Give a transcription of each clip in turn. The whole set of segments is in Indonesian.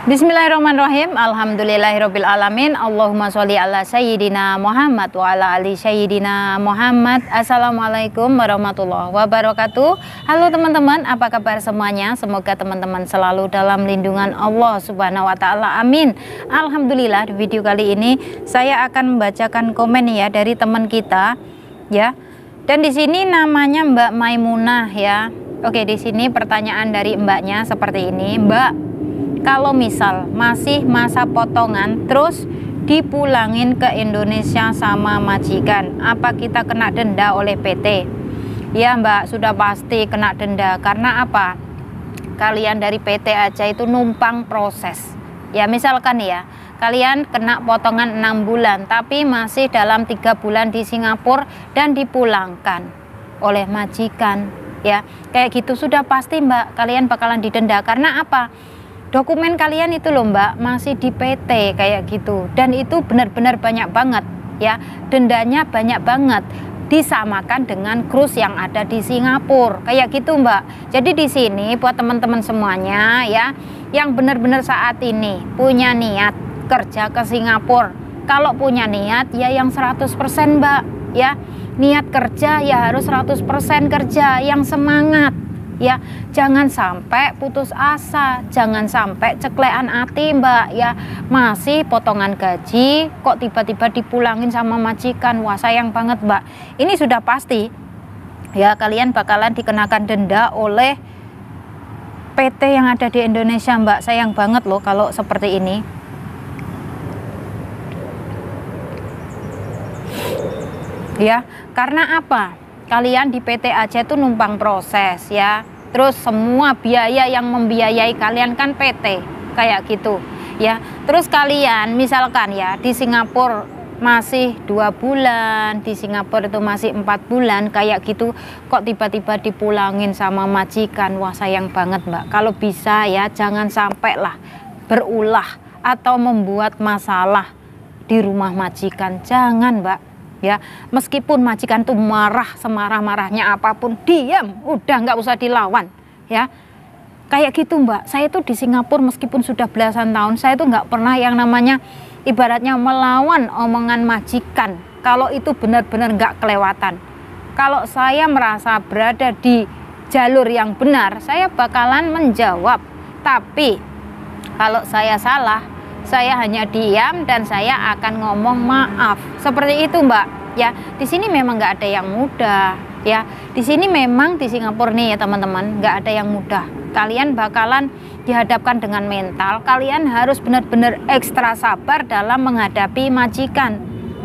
Bismillahirrahmanirrahim. Alhamdulillahirabbil alamin. Allahumma sholli ala sayyidina Muhammad wa ala ali sayyidina Muhammad. Assalamualaikum warahmatullahi wabarakatuh. Halo teman-teman, apa kabar semuanya? Semoga teman-teman selalu dalam lindungan Allah Subhanahu wa taala. Amin. Alhamdulillah, di video kali ini saya akan membacakan komen ya dari teman kita ya. Dan di sini namanya Mbak Maimunah ya. Oke, di sini pertanyaan dari mbaknya seperti ini. Mbak, kalau misal masih masa potongan terus dipulangin ke Indonesia sama majikan, apa kita kena denda oleh PT? Ya Mbak, sudah pasti kena denda. Karena apa? Kalian dari PT aja itu numpang proses. Ya misalkan ya, kalian kena potongan 6 bulan tapi masih dalam 3 bulan di Singapura dan dipulangkan oleh majikan. Ya kayak gitu sudah pasti Mbak, kalian bakalan didenda. Karena apa? Dokumen kalian itu loh Mbak masih di PT kayak gitu, dan itu benar-benar banyak banget ya, dendanya banyak banget, disamakan dengan cruise yang ada di Singapura kayak gitu Mbak. Jadi di sini buat teman-teman semuanya ya, yang benar-benar saat ini punya niat kerja ke Singapura, kalau punya niat ya yang 100% Mbak ya, niat kerja ya harus 100% kerja, yang semangat ya, jangan sampai putus asa, jangan sampai ceklean hati Mbak ya, masih potongan gaji kok tiba-tiba dipulangin sama majikan. Wah sayang banget Mbak, ini sudah pasti ya kalian bakalan dikenakan denda oleh PT yang ada di Indonesia Mbak. Sayang banget loh kalau seperti ini ya. Karena apa? Kalian di PT aja tuh numpang proses ya, terus semua biaya yang membiayai kalian kan PT kayak gitu ya. Terus kalian misalkan ya di Singapura masih 2 bulan, di Singapura itu masih 4 bulan kayak gitu, kok tiba-tiba dipulangin sama majikan. Wah sayang banget Mbak. Kalau bisa ya jangan sampai lah berulah atau membuat masalah di rumah majikan, jangan Mbak ya. Meskipun majikan tuh marah semarah-marahnya apapun, diam, udah nggak usah dilawan ya, kayak gitu Mbak. Saya tuh di Singapura meskipun sudah belasan tahun, saya tuh nggak pernah yang namanya ibaratnya melawan omongan majikan kalau itu benar-benar nggak kelewatan. Kalau saya merasa berada di jalur yang benar, saya bakalan menjawab. Tapi kalau saya salah, saya hanya diam dan saya akan ngomong maaf. Seperti itu Mbak ya. Di sini memang nggak ada yang mudah ya. Di sini memang di Singapura nih ya teman-teman, nggak ada yang mudah. Kalian bakalan dihadapkan dengan mental, kalian harus benar-benar ekstra sabar dalam menghadapi majikan.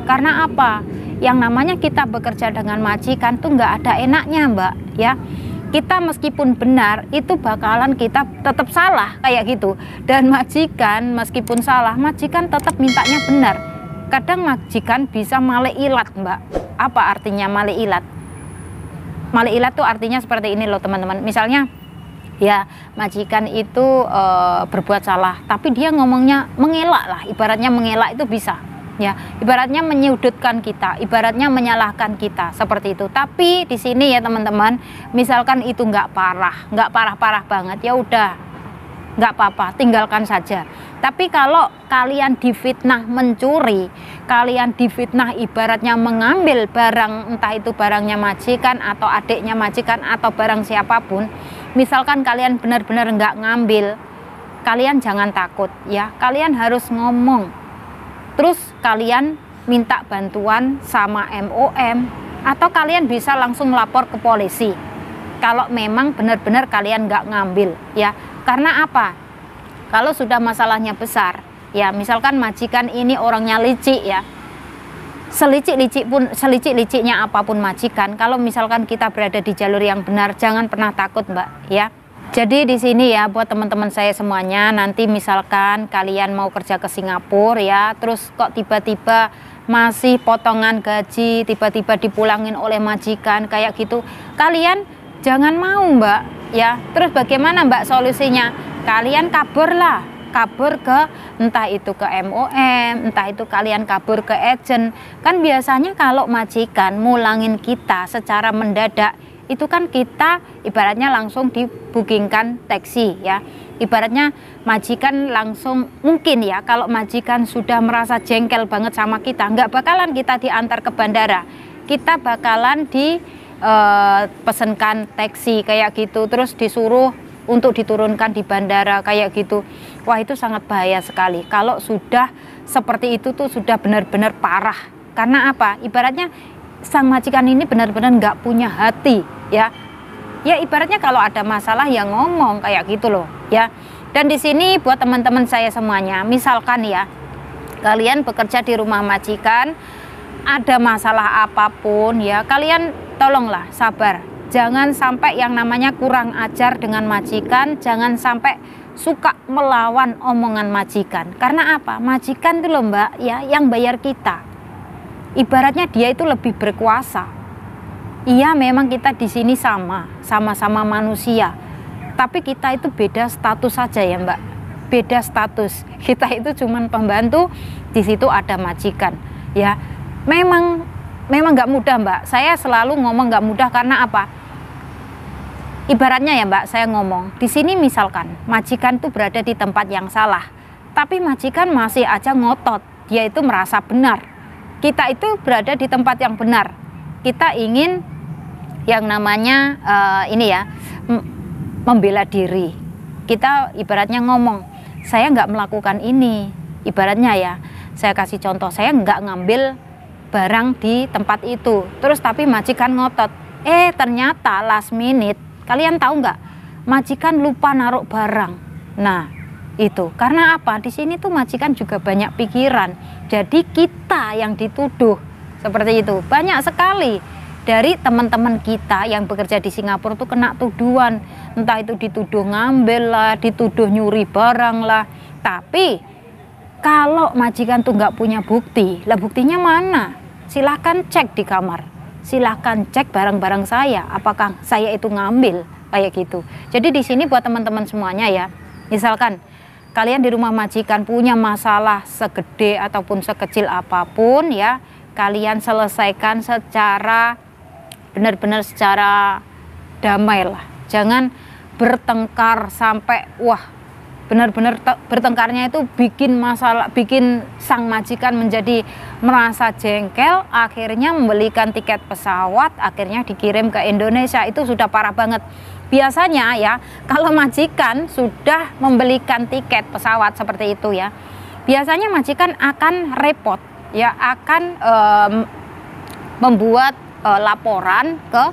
Karena apa? Yang namanya kita bekerja dengan majikan tuh nggak ada enaknya Mbak ya. Kita meskipun benar itu bakalan kita tetap salah kayak gitu, dan majikan meskipun salah, majikan tetap mintanya benar. Kadang majikan bisa male ilat Mbak. Apa artinya male ilat? Male ilat tuh artinya seperti ini loh teman-teman. Misalnya ya majikan itu berbuat salah tapi dia ngomongnya mengelak lah, ibaratnya mengelak itu bisa ya, ibaratnya menyudutkan kita, ibaratnya menyalahkan kita seperti itu. Tapi di sini ya teman-teman, misalkan itu nggak parah banget, ya udah nggak apa-apa, tinggalkan saja. Tapi kalau kalian difitnah mencuri, kalian difitnah ibaratnya mengambil barang, entah itu barangnya majikan atau adiknya majikan atau barang siapapun, misalkan kalian benar-benar nggak ngambil, kalian jangan takut ya, kalian harus ngomong. Terus kalian minta bantuan sama MOM, atau kalian bisa langsung lapor ke polisi kalau memang benar-benar kalian nggak ngambil ya. Karena apa? Kalau sudah masalahnya besar ya, misalkan majikan ini orangnya licik ya, selicik-liciknya apapun majikan, kalau misalkan kita berada di jalur yang benar, jangan pernah takut Mbak ya. Jadi di sini ya buat teman-teman saya semuanya, nanti misalkan kalian mau kerja ke Singapura ya, terus kok tiba-tiba masih potongan gaji, tiba-tiba dipulangin oleh majikan kayak gitu, kalian jangan mau Mbak ya. Terus bagaimana Mbak solusinya? Kalian kabur lah, kabur ke entah itu ke MOM, entah itu kalian kabur ke agent. Kan biasanya kalau majikan mulangin kita secara mendadak itu kan kita ibaratnya langsung dibookingkan taksi ya. Ibaratnya majikan langsung, mungkin ya kalau majikan sudah merasa jengkel banget sama kita, nggak bakalan kita diantar ke bandara, kita bakalan dipesankan taksi kayak gitu, terus disuruh untuk diturunkan di bandara kayak gitu. Wah, itu sangat bahaya sekali kalau sudah seperti itu tuh, sudah benar-benar parah. Karena apa? Ibaratnya sang majikan ini benar-benar nggak punya hati ya. Ya ibaratnya kalau ada masalah ya ngomong kayak gitu loh ya. Dan di sini buat teman-teman saya semuanya, misalkan ya kalian bekerja di rumah majikan, ada masalah apapun ya, kalian tolonglah sabar. Jangan sampai yang namanya kurang ajar dengan majikan, jangan sampai suka melawan omongan majikan. Karena apa? Majikan itu loh Mbak ya, yang bayar kita. Ibaratnya dia itu lebih berkuasa. Iya, memang kita di sini sama-sama manusia, tapi kita itu beda status saja ya Mbak, beda status. Kita itu cuman pembantu, di situ ada majikan ya. Memang nggak mudah Mbak, saya selalu ngomong nggak mudah. Karena apa? Ibaratnya ya Mbak, saya ngomong di sini misalkan majikan itu berada di tempat yang salah, tapi majikan masih aja ngotot, dia itu merasa benar. Kita itu berada di tempat yang benar, kita ingin yang namanya ini ya, membela diri. Kita ibaratnya ngomong, saya nggak melakukan ini. Ibaratnya ya, saya kasih contoh, saya nggak ngambil barang di tempat itu, terus tapi majikan ngotot. Ternyata last minute, kalian tahu nggak, majikan lupa naruh barang. Nah itu karena apa? Di sini tuh majikan juga banyak pikiran, jadi kita yang dituduh seperti itu banyak sekali. Dari teman-teman kita yang bekerja di Singapura tuh kena tuduhan, entah itu dituduh ngambil lah, dituduh nyuri barang lah. Tapi kalau majikan tuh nggak punya bukti, lah buktinya mana? Silahkan cek di kamar, silahkan cek barang-barang saya, apakah saya itu ngambil kayak gitu. Jadi di sini buat teman-teman semuanya ya, misalkan kalian di rumah majikan punya masalah segede ataupun sekecil apapun ya, kalian selesaikan secara benar-benar secara damai lah. Jangan bertengkar sampai wah benar-benar bertengkarnya itu bikin masalah, bikin sang majikan menjadi merasa jengkel, akhirnya membelikan tiket pesawat, akhirnya dikirim ke Indonesia. Itu sudah parah banget. Biasanya ya kalau majikan sudah membelikan tiket pesawat seperti itu ya, biasanya majikan akan repot ya, akan membuat laporan ke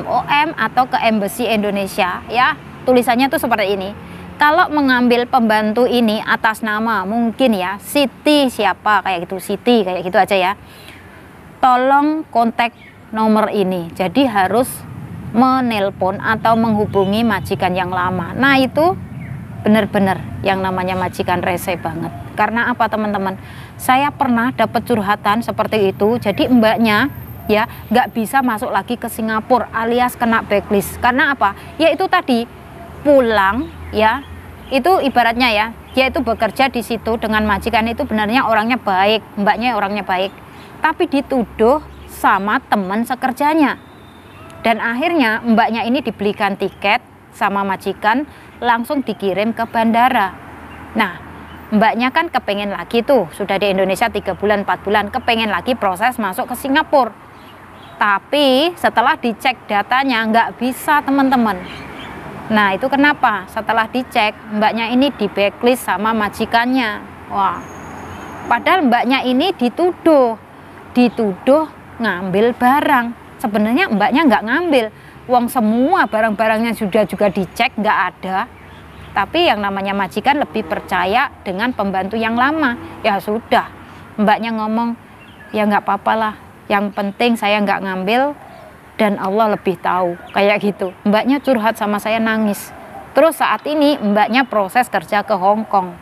MOM atau ke Embassy Indonesia ya. Tulisannya tuh seperti ini, kalau mengambil pembantu ini atas nama mungkin ya Siti siapa kayak gitu, Siti kayak gitu aja ya, tolong kontak nomor ini. Jadi harus menelpon atau menghubungi majikan yang lama. Nah itu benar-benar yang namanya majikan rese banget. Karena apa teman-teman, saya pernah dapat curhatan seperti itu. Jadi mbaknya ya nggak bisa masuk lagi ke Singapura alias kena blacklist. Karena apa? Ya itu tadi, pulang ya, itu ibaratnya ya, dia itu bekerja di situ dengan majikan itu benarnya orangnya baik, mbaknya orangnya baik, tapi dituduh sama teman sekerjanya. Dan akhirnya mbaknya ini dibelikan tiket sama majikan, langsung dikirim ke bandara. Nah mbaknya kan kepengen lagi tuh, sudah di Indonesia 3 bulan 4 bulan, kepengen lagi proses masuk ke Singapura. Tapi setelah dicek datanya nggak bisa teman-teman. Nah itu kenapa? Setelah dicek mbaknya ini di blacklist sama majikannya. Wah, padahal mbaknya ini dituduh ngambil barang. Sebenarnya mbaknya nggak ngambil, uang semua barang-barangnya sudah juga dicek nggak ada. Tapi yang namanya majikan lebih percaya dengan pembantu yang lama. Ya sudah, mbaknya ngomong ya nggak apa-apa lah, yang penting saya nggak ngambil dan Allah lebih tahu kayak gitu. Mbaknya curhat sama saya nangis. Terus saat ini mbaknya proses kerja ke Hong Kong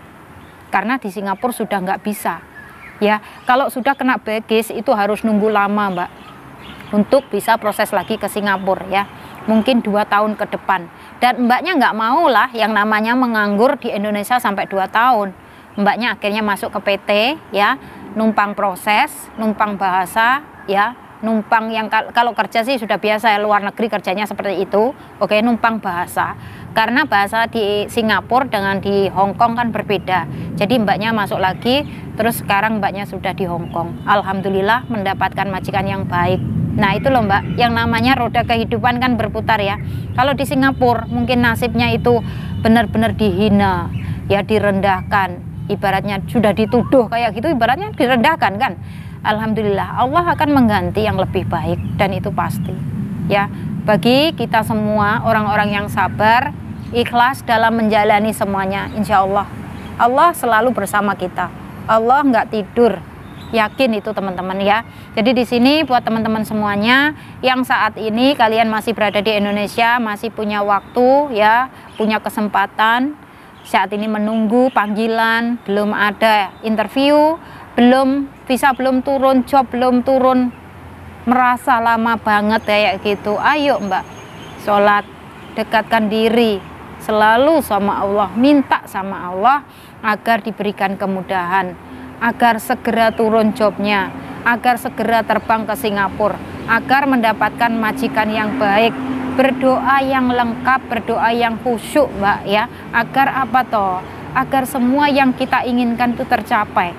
karena di Singapura sudah nggak bisa ya. Kalau sudah kena blacklist itu harus nunggu lama Mbak untuk bisa proses lagi ke Singapura ya, mungkin 2 tahun ke depan. Dan mbaknya nggak mau lah yang namanya menganggur di Indonesia sampai 2 tahun. Mbaknya akhirnya masuk ke PT ya, numpang proses, numpang bahasa ya, numpang yang kalau kerja sih sudah biasa ya, luar negeri kerjanya seperti itu. Oke, numpang bahasa. Karena bahasa di Singapura dengan di Hong Kong kan berbeda. Jadi mbaknya masuk lagi, terus sekarang mbaknya sudah di Hong Kong. Alhamdulillah mendapatkan majikan yang baik. Nah itu loh mbak, yang namanya roda kehidupan kan berputar ya. Kalau di Singapura mungkin nasibnya itu benar-benar dihina, ya direndahkan. Ibaratnya sudah dituduh kayak gitu, ibaratnya direndahkan kan. Alhamdulillah Allah akan mengganti yang lebih baik, dan itu pasti ya. Bagi kita semua orang-orang yang sabar, ikhlas dalam menjalani semuanya, insya Allah Allah selalu bersama kita. Allah nggak tidur, yakin itu teman-teman ya. Jadi di sini buat teman-teman semuanya yang saat ini kalian masih berada di Indonesia, masih punya waktu ya, punya kesempatan, saat ini menunggu panggilan, belum ada interview, belum visa belum turun, job belum turun, merasa lama banget kayak gitu. Ayo mbak, sholat, dekatkan diri selalu sama Allah, minta sama Allah agar diberikan kemudahan, agar segera turun jobnya, agar segera terbang ke Singapura, agar mendapatkan majikan yang baik. Berdoa yang lengkap, berdoa yang khusyuk mbak ya, agar apa toh, agar semua yang kita inginkan itu tercapai.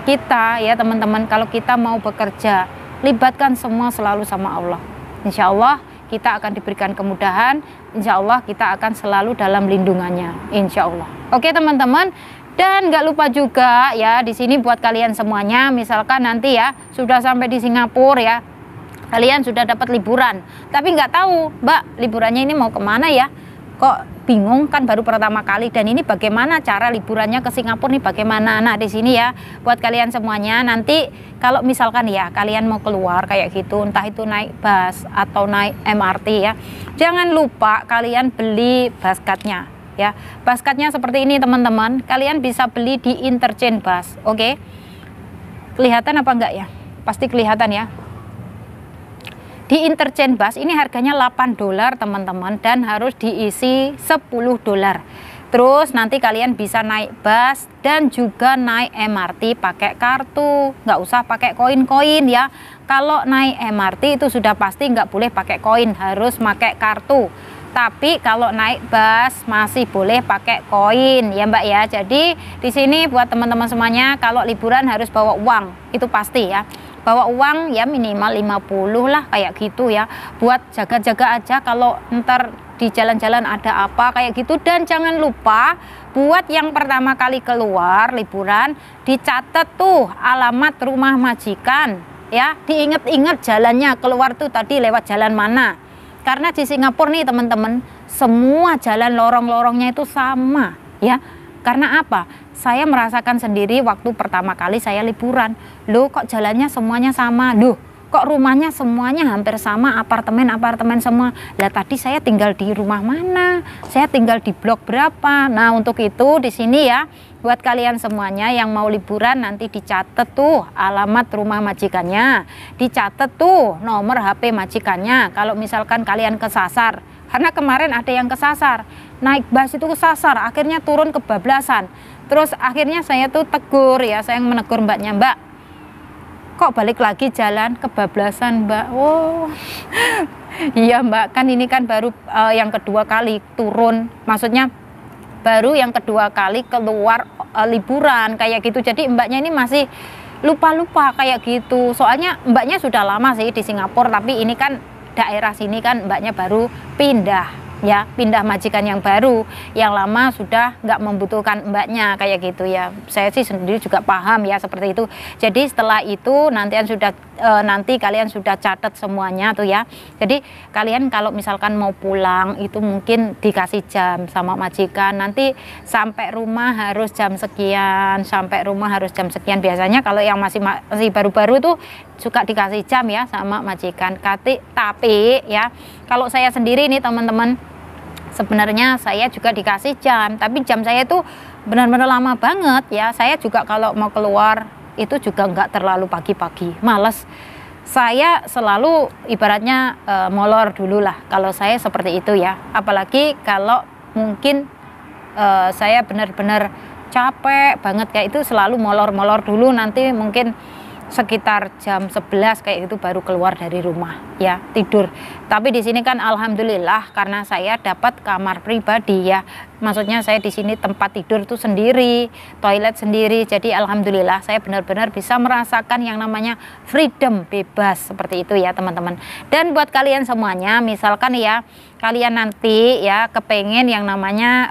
Kita ya teman-teman, kalau kita mau bekerja, libatkan semua selalu sama Allah. Insya Allah kita akan diberikan kemudahan, insya Allah kita akan selalu dalam lindungannya, insya Allah. Oke teman-teman, dan nggak lupa juga ya di sini buat kalian semuanya, misalkan nanti ya sudah sampai di Singapura ya, kalian sudah dapat liburan, tapi nggak tahu mbak liburannya ini mau kemana ya, kok bingung kan baru pertama kali, dan ini bagaimana cara liburannya ke Singapura nih bagaimana. Nah di sini ya buat kalian semuanya, nanti kalau misalkan ya kalian mau keluar kayak gitu, entah itu naik bus atau naik MRT ya, jangan lupa kalian beli basketnya ya. Basketnya seperti ini teman-teman, kalian bisa beli di interchange bus. Oke, kelihatan apa enggak ya? Pasti kelihatan ya. Di interchange bus ini harganya $8 teman-teman, dan harus diisi $10. Terus nanti kalian bisa naik bus dan juga naik MRT pakai kartu, nggak usah pakai koin-koin ya. Kalau naik MRT itu sudah pasti nggak boleh pakai koin, harus pakai kartu. Tapi kalau naik bus masih boleh pakai koin ya mbak ya. Jadi di sini buat teman-teman semuanya, kalau liburan harus bawa uang, itu pasti ya. Bawa uang ya minimal 50 lah kayak gitu ya, buat jaga-jaga aja kalau ntar di jalan-jalan ada apa kayak gitu. Dan jangan lupa buat yang pertama kali keluar liburan, dicatat tuh alamat rumah majikan ya, diinget-inget jalannya keluar tuh tadi lewat jalan mana. Karena di Singapura nih teman-teman, semua jalan lorong-lorongnya itu sama ya. Karena apa? Saya merasakan sendiri waktu pertama kali saya liburan. Loh kok jalannya semuanya sama? Loh kok rumahnya semuanya hampir sama, apartemen-apartemen semua. Lah tadi saya tinggal di rumah mana? Saya tinggal di blok berapa? Nah untuk itu di sini ya, buat kalian semuanya yang mau liburan nanti dicatat tuh alamat rumah majikannya, dicatat tuh nomor HP majikannya. Kalau misalkan kalian kesasar, karena kemarin ada yang kesasar, naik bus itu kesasar, akhirnya turun kebablasan. Terus akhirnya saya tuh tegur ya, saya menegur mbaknya, mbak kok balik lagi jalan kebablasan mbak. Oh iya mbak, kan ini kan baru yang kedua kali turun, maksudnya baru yang kedua kali keluar liburan kayak gitu. Jadi mbaknya ini masih lupa-lupa kayak gitu. Soalnya mbaknya sudah lama sih di Singapura, tapi ini kan daerah sini kan mbaknya baru pindah ya, pindah majikan yang baru, yang lama sudah nggak membutuhkan mbaknya kayak gitu ya. Saya sih sendiri juga paham ya seperti itu. Jadi setelah itu nanti kalian sudah catat semuanya tuh ya. Jadi kalian kalau misalkan mau pulang itu mungkin dikasih jam sama majikan, nanti sampai rumah harus jam sekian, sampai rumah harus jam sekian. Biasanya kalau yang masih baru-baru tuh suka dikasih jam ya sama majikan. Tapi ya kalau saya sendiri nih teman-teman, sebenarnya saya juga dikasih jam, tapi jam saya itu benar-benar lama banget ya. Saya juga kalau mau keluar itu juga nggak terlalu pagi-pagi, males. Saya selalu ibaratnya molor dulu lah kalau saya seperti itu ya. Apalagi kalau mungkin saya benar-benar capek banget kayak itu, selalu molor-molor dulu, nanti mungkin sekitar jam 11 kayak gitu baru keluar dari rumah ya, tidur. Tapi di sini kan alhamdulillah karena saya dapat kamar pribadi ya. Maksudnya saya di sini tempat tidur tuh sendiri, toilet sendiri. Jadi alhamdulillah saya benar-benar bisa merasakan yang namanya freedom, bebas seperti itu ya teman-teman. Dan buat kalian semuanya, misalkan ya kalian nanti ya kepengen yang namanya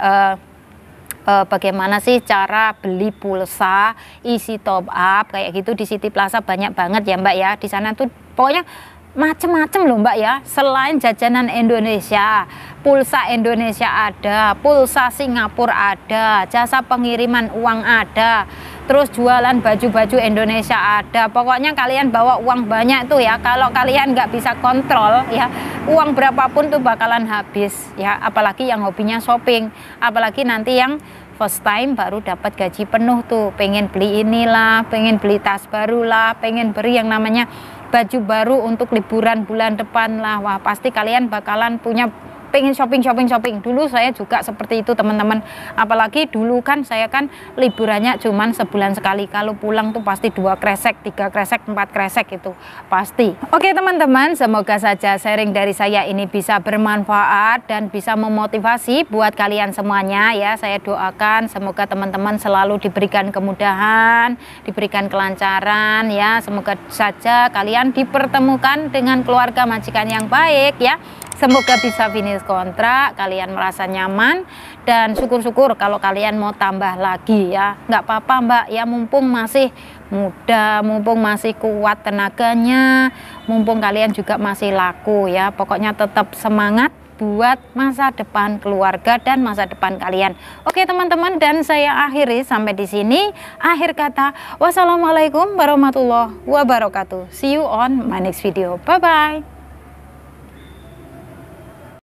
bagaimana sih cara beli pulsa isi top up kayak gitu di City Plaza, banyak banget ya Mbak ya. Di sana tuh pokoknya macem-macem loh Mbak ya. Selain jajanan Indonesia, pulsa Indonesia ada, pulsa Singapura ada, jasa pengiriman uang ada, terus jualan baju-baju Indonesia ada. Pokoknya kalian bawa uang banyak tuh ya. Kalau kalian nggak bisa kontrol ya, uang berapapun tuh bakalan habis ya. Apalagi yang hobinya shopping, apalagi nanti yang first time baru dapat gaji penuh tuh, pengen beli inilah, pengen beli tas baru lah, pengen beri yang namanya baju baru untuk liburan bulan depan lah. Wah pasti kalian bakalan punya pengen shopping. Dulu saya juga seperti itu teman-teman, apalagi dulu kan saya kan liburannya cuman sebulan sekali, kalau pulang tuh pasti 2 kresek, 3 kresek, 4 kresek itu pasti. Oke teman-teman, semoga saja sharing dari saya ini bisa bermanfaat dan bisa memotivasi buat kalian semuanya ya. Saya doakan semoga teman-teman selalu diberikan kemudahan, diberikan kelancaran ya. Semoga saja kalian dipertemukan dengan keluarga majikan yang baik ya. Semoga bisa finish kontrak, kalian merasa nyaman, dan syukur-syukur kalau kalian mau tambah lagi ya. Nggak apa-apa Mbak ya, mumpung masih muda, mumpung masih kuat tenaganya, mumpung kalian juga masih laku ya. Pokoknya tetap semangat buat masa depan keluarga dan masa depan kalian. Oke teman-teman, dan saya akhiri sampai di sini. Akhir kata, wassalamualaikum warahmatullahi wabarakatuh. See you on my next video. Bye-bye.